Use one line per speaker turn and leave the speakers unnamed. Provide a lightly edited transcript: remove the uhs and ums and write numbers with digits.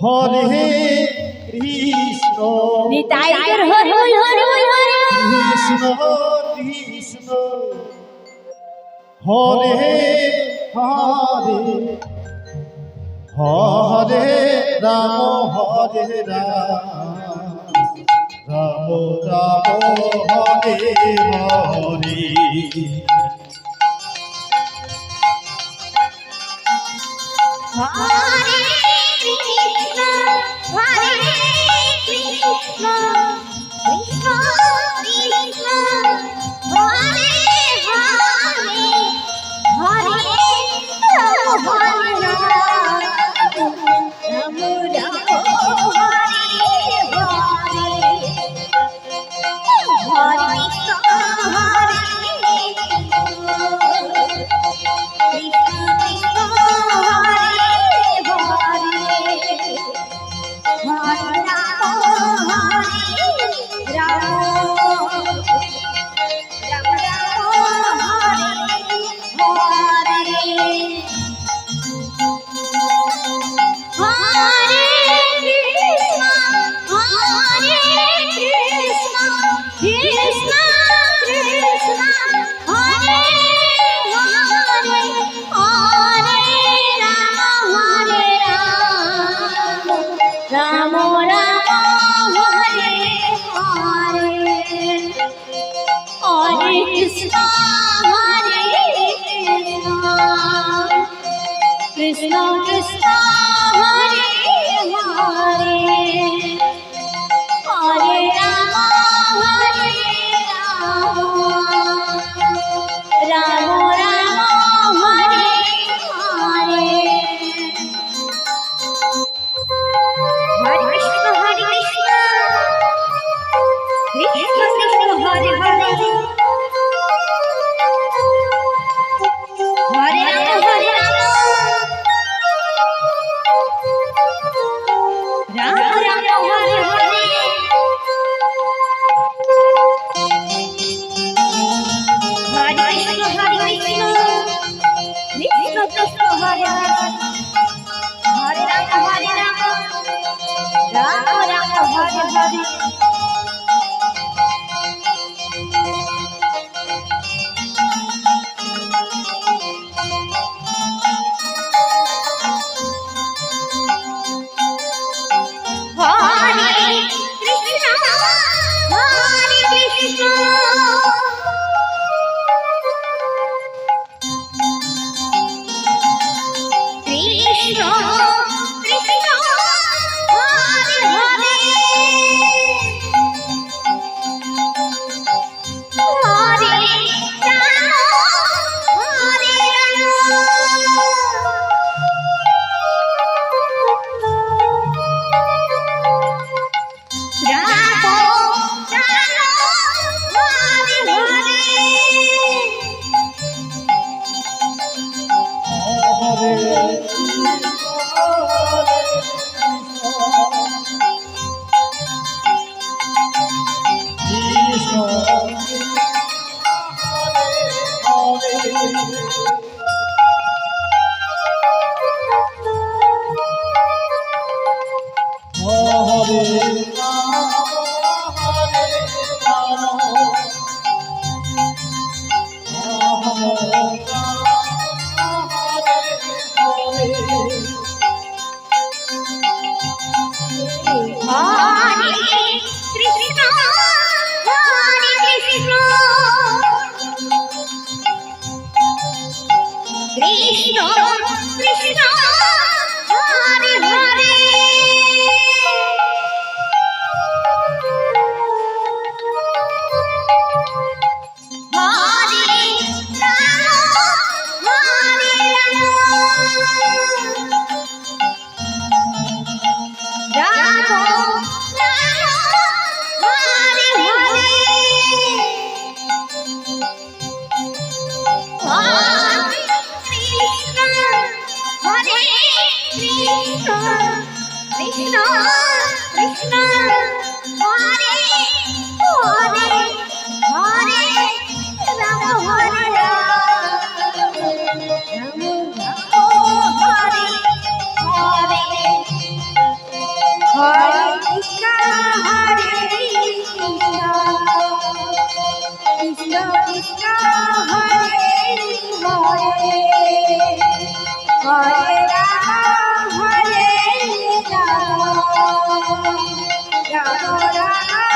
Hare Krishna
Nitai Gour Hare Hare Hare
Krishna Krishna Hare Hare Hare Ram Hare Ram Ram Ram Hare Hare
Hare Krishna Hare Krishna Krishna Krishna Hare Hare Hare Ram Hare Ram Ram Ram Hare Hare Hare Krishna Hare Krishna Krishna Hare Hare Ram Ram Ram Hare Hare Krishna Krishna Krishna Hare Hare Hare Ram Ram Ram Hare Hare Hare Krishna Krishna Krishna Hare Hare Hare Ram Ram Ram Hare Hare Hare Krishna Krishna Krishna Hare Hare Hare Ram Ram Ram Hare Hare Hare Krishna Krishna Krishna Hare Hare Hare Ram Ram Ram Hare Hare Krishna Krishna Hare Hare Hare Ram Hare Ram Ram Hare Hare Krishna Krishna Hare Hare Hare Ram Hare Ram Ram Hare Hare Krishna Hare Hare Hare Ram Ram Ram